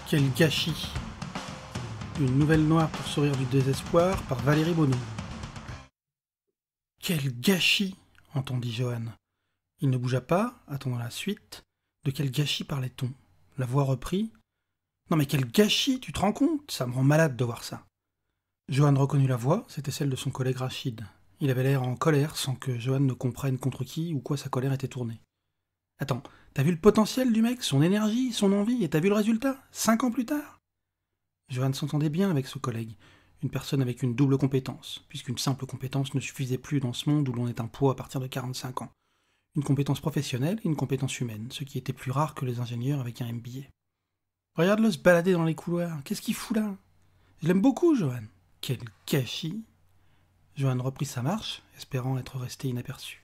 Quel gâchis! Une nouvelle noire pour sourire du désespoir par Valérie Bonneau. Quel gâchis! Entendit Johan. Il ne bougea pas, attendant la suite. De quel gâchis parlait-on? La voix reprit. Non mais quel gâchis, tu te rends compte? Ça me rend malade de voir ça. Johan reconnut la voix, c'était celle de son collègue Rachid. Il avait l'air en colère sans que Johan ne comprenne contre qui ou quoi sa colère était tournée. Attends, t'as vu le potentiel du mec, son énergie, son envie, et t'as vu le résultat 5 ans plus tard? Johan s'entendait bien avec ce collègue, une personne avec une double compétence, puisqu'une simple compétence ne suffisait plus dans ce monde où l'on est un poids à partir de 45 ans. Une compétence professionnelle et une compétence humaine, ce qui était plus rare que les ingénieurs avec un MBA. Regarde-le se balader dans les couloirs, qu'est-ce qu'il fout là? Je l'aime beaucoup, Johan. Quel gâchis! Johan reprit sa marche, espérant être resté inaperçu.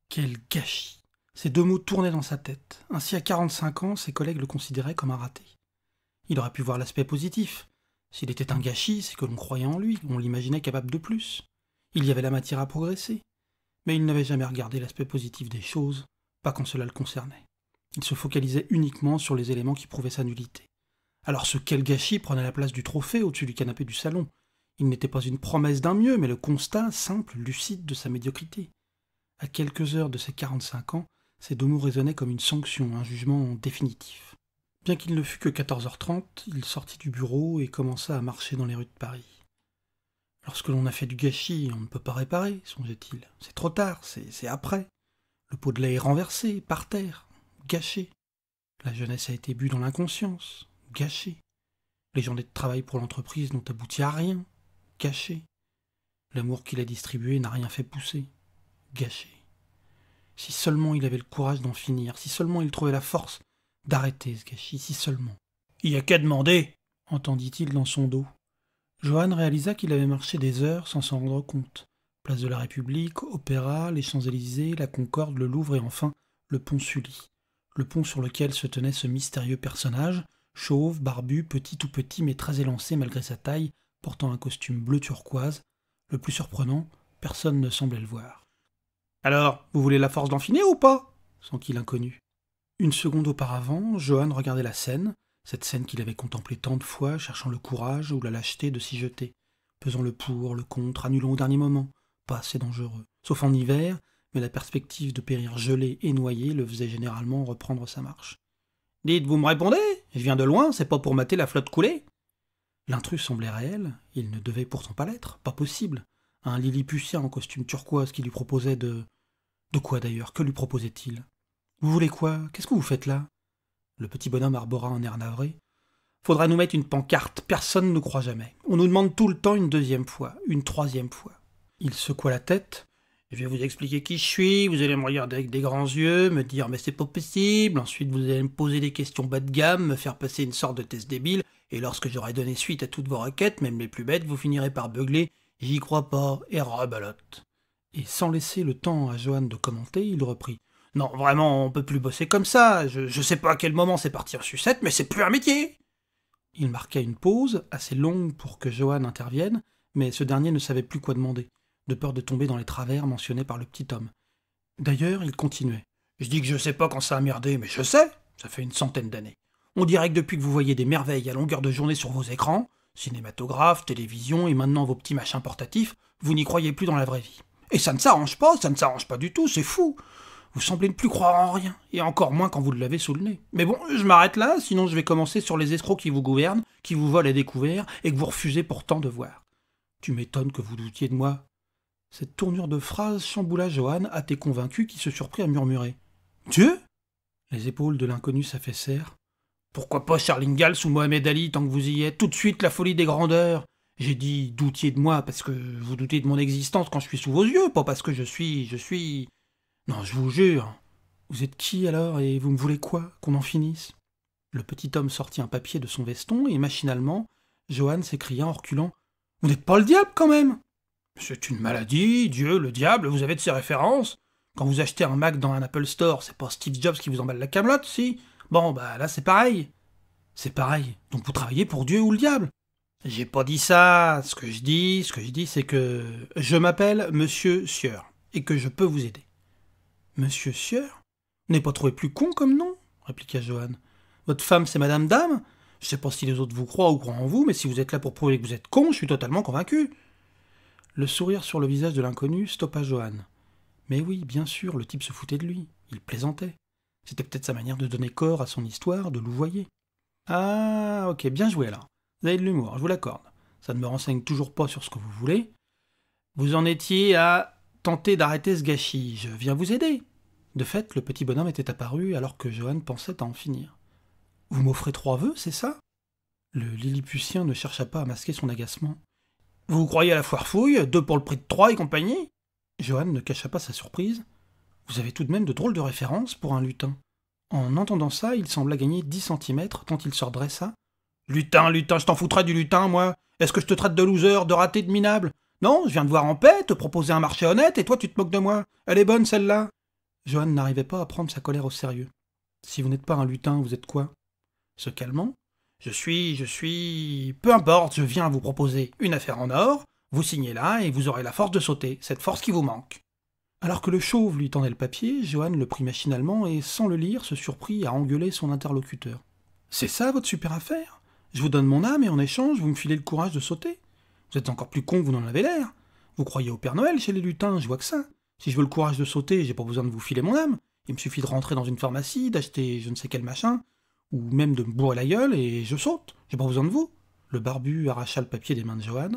Quel gâchis! Ces deux mots tournaient dans sa tête. Ainsi, à 45 ans, ses collègues le considéraient comme un raté. Il aurait pu voir l'aspect positif. S'il était un gâchis, c'est que l'on croyait en lui, on l'imaginait capable de plus. Il y avait la matière à progresser. Mais il n'avait jamais regardé l'aspect positif des choses, pas quand cela le concernait. Il se focalisait uniquement sur les éléments qui prouvaient sa nullité. Alors ce quel gâchis prenait la place du trophée au-dessus du canapé du salon. Il n'était pas une promesse d'un mieux, mais le constat simple, lucide de sa médiocrité. À quelques heures de ses 45 ans, ces deux mots résonnaient comme une sanction, un jugement définitif. Bien qu'il ne fût que 14h30, il sortit du bureau et commença à marcher dans les rues de Paris. Lorsque l'on a fait du gâchis, on ne peut pas réparer, songeait-il. C'est trop tard, c'est après. Le pot de lait est renversé, par terre, gâché. La jeunesse a été bue dans l'inconscience, gâché. Les journées de travail pour l'entreprise n'ont abouti à rien, gâché. L'amour qu'il a distribué n'a rien fait pousser, gâché. Si seulement il avait le courage d'en finir, si seulement il trouvait la force d'arrêter ce gâchis, si seulement. « Il y a qu'à demander !» entendit-il dans son dos. Johan réalisa qu'il avait marché des heures sans s'en rendre compte. Place de la République, Opéra, les Champs-Élysées, la Concorde, le Louvre et enfin le pont Sully. Le pont sur lequel se tenait ce mystérieux personnage, chauve, barbu, petit tout petit mais très élancé malgré sa taille, portant un costume bleu turquoise. Le plus surprenant, personne ne semblait le voir. « Alors, vous voulez la force d'en finir ou pas ?» s'enquit l'inconnu. Une seconde auparavant, Johan regardait la scène, cette scène qu'il avait contemplée tant de fois, cherchant le courage ou la lâcheté de s'y jeter, pesant le pour, le contre, annulant au dernier moment, pas assez dangereux, sauf en hiver, mais la perspective de périr gelé et noyé le faisait généralement reprendre sa marche. « Dites, vous me répondez? Je viens de loin, c'est pas pour mater la flotte couler ?» L'intrus semblait réel, il ne devait pourtant pas l'être, pas possible. Un Lilliputien en costume turquoise qui lui proposait de... De quoi d'ailleurs? Que lui proposait-il? Vous voulez quoi? Qu'est-ce que vous faites là? Le petit bonhomme arbora un air navré. Faudra nous mettre une pancarte, personne ne croit jamais. On nous demande tout le temps une deuxième fois, une troisième fois. Il secoua la tête. Je vais vous expliquer qui je suis, vous allez me regarder avec des grands yeux, me dire mais c'est pas possible, ensuite vous allez me poser des questions bas de gamme, me faire passer une sorte de test débile, et lorsque j'aurai donné suite à toutes vos requêtes, même les plus bêtes, vous finirez par beugler « J'y crois pas » et rebalote. Et sans laisser le temps à Johan de commenter, il reprit. Non, vraiment, on peut plus bosser comme ça. Je sais pas à quel moment c'est parti en sucette, mais c'est plus un métier. Il marqua une pause, assez longue pour que Johan intervienne, mais ce dernier ne savait plus quoi demander, de peur de tomber dans les travers mentionnés par le petit homme. D'ailleurs, il continuait. Je dis que je sais pas quand ça a merdé, mais je sais. Ça fait une centaine d'années. On dirait que depuis que vous voyez des merveilles à longueur de journée sur vos écrans, cinématographe, télévision et maintenant vos petits machins portatifs, vous n'y croyez plus dans la vraie vie. Et ça ne s'arrange pas du tout, c'est fou. Vous semblez ne plus croire en rien, et encore moins quand vous l'avez sous le nez. Mais bon, je m'arrête là, sinon je vais commencer sur les escrocs qui vous gouvernent, qui vous volent à découvert, et que vous refusez pourtant de voir. Tu m'étonnes que vous doutiez de moi. Cette tournure de phrase chamboula Johan, athée convaincu, qui se surprit à murmurer. Dieu? Les épaules de l'inconnu s'affaissèrent. Pourquoi pas Charles Ingalls ou Mohamed Ali, tant que vous y êtes, tout de suite la folie des grandeurs. J'ai dit doutiez de moi parce que vous doutez de mon existence quand je suis sous vos yeux, pas parce que je suis... Non, je vous jure. Vous êtes qui alors et vous me voulez quoi? Qu'on en finisse? Le petit homme sortit un papier de son veston et machinalement, Johan s'écria en reculant. Vous n'êtes pas le diable quand même? C'est une maladie, Dieu, le diable, vous avez de ces références? Quand vous achetez un Mac dans un Apple Store, c'est pas Steve Jobs qui vous emballe la camelote, si? Bon, bah là c'est pareil. C'est pareil, donc vous travaillez pour Dieu ou le diable? J'ai pas dit ça, ce que je dis c'est que je m'appelle Monsieur Sieur et que je peux vous aider. Monsieur Sieur? Vous n'avez pas trouvé plus con comme nom? Répliqua Johan. Votre femme c'est Madame Dame? Je sais pas si les autres vous croient ou croient en vous, mais si vous êtes là pour prouver que vous êtes con, je suis totalement convaincu. Le sourire sur le visage de l'inconnu stoppa Johan. Mais oui, bien sûr, le type se foutait de lui. Il plaisantait. C'était peut-être sa manière de donner corps à son histoire, de louvoyer. Ah, ok, bien joué alors. Vous avez de l'humour, je vous l'accorde. Ça ne me renseigne toujours pas sur ce que vous voulez. Vous en étiez à tenter d'arrêter ce gâchis. Je viens vous aider. De fait, le petit bonhomme était apparu alors que Johan pensait à en finir. Vous m'offrez 3 vœux, c'est ça? Le Lilliputien ne chercha pas à masquer son agacement. Vous vous croyez à la foire fouille, 2 pour le prix de 3 et compagnie? Johan ne cacha pas sa surprise. Vous avez tout de même de drôles de références pour un lutin. En entendant ça, il sembla gagner 10 centimètres tant il se redressa. Lutin, je t'en foutrais du lutin, moi. Est-ce que je te traite de loser, de raté, de minable? Non, je viens te voir en paix, te proposer un marché honnête, et toi tu te moques de moi. Elle est bonne, celle-là. Johan n'arrivait pas à prendre sa colère au sérieux. Si vous n'êtes pas un lutin, vous êtes quoi? Se calmant. Je suis... Peu importe, je viens vous proposer une affaire en or, vous signez là et vous aurez la force de sauter, cette force qui vous manque. Alors que le chauve lui tendait le papier, Johan le prit machinalement et, sans le lire, se surprit à engueuler son interlocuteur. C'est ça votre super affaire? Je vous donne mon âme et en échange, vous me filez le courage de sauter? Vous êtes encore plus con que vous n'en avez l'air. Vous croyez au Père Noël chez les lutins, je vois que ça. Si je veux le courage de sauter, j'ai pas besoin de vous filer mon âme. Il me suffit de rentrer dans une pharmacie, d'acheter je ne sais quel machin, ou même de me bourrer la gueule et je saute. J'ai pas besoin de vous. Le barbu arracha le papier des mains de Johan.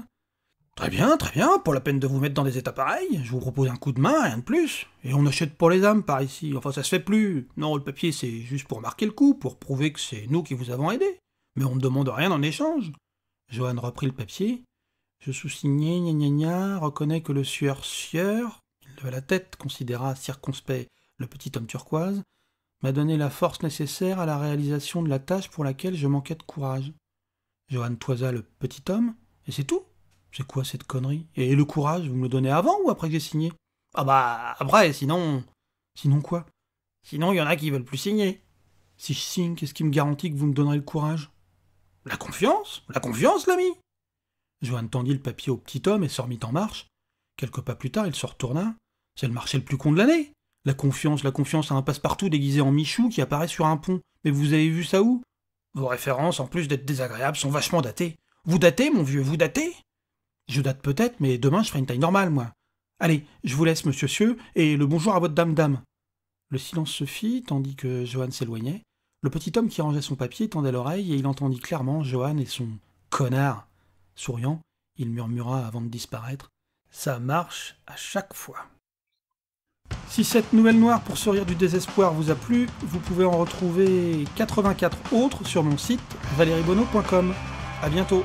Très bien, pas la peine de vous mettre dans des états pareils. Je vous propose un coup de main, rien de plus. Et on n'achète pas les âmes par ici, enfin ça se fait plus. Non, le papier c'est juste pour marquer le coup, pour prouver que c'est nous qui vous avons aidé. Mais on ne demande rien en échange. Johan reprit le papier. Je sous-signais, gna gna gna, reconnais que le sieur. Il leva la tête, considéra circonspect le petit homme turquoise, m'a donné la force nécessaire à la réalisation de la tâche pour laquelle je manquais de courage. Johan toisa le petit homme, et c'est tout. C'est quoi cette connerie? Et le courage, vous me le donnez avant ou après que j'ai signé? Ah bah, après, sinon... Sinon quoi? Sinon, il y en a qui veulent plus signer. Si je signe, qu'est-ce qui me garantit que vous me donnerez le courage? La confiance, l'ami. Johan tendit le papier au petit homme et se remit en marche. Quelques pas plus tard, il se retourna. C'est le marché le plus con de l'année. La confiance à un passe-partout déguisé en Michou qui apparaît sur un pont. Mais vous avez vu ça où? Vos références, en plus d'être désagréables, sont vachement datées. Vous datez, mon vieux, vous datez? Je date peut-être, mais demain je ferai une taille normale, moi. Allez, je vous laisse, monsieur Sieux, et le bonjour à votre dame. Le silence se fit, tandis que Johan s'éloignait. Le petit homme qui rangeait son papier tendait l'oreille, et il entendit clairement Johan et son « connard ». Souriant, il murmura avant de disparaître. Ça marche à chaque fois. Si cette nouvelle noire pour se rire du désespoir vous a plu, vous pouvez en retrouver 84 autres sur mon site valeriebono.com. À bientôt.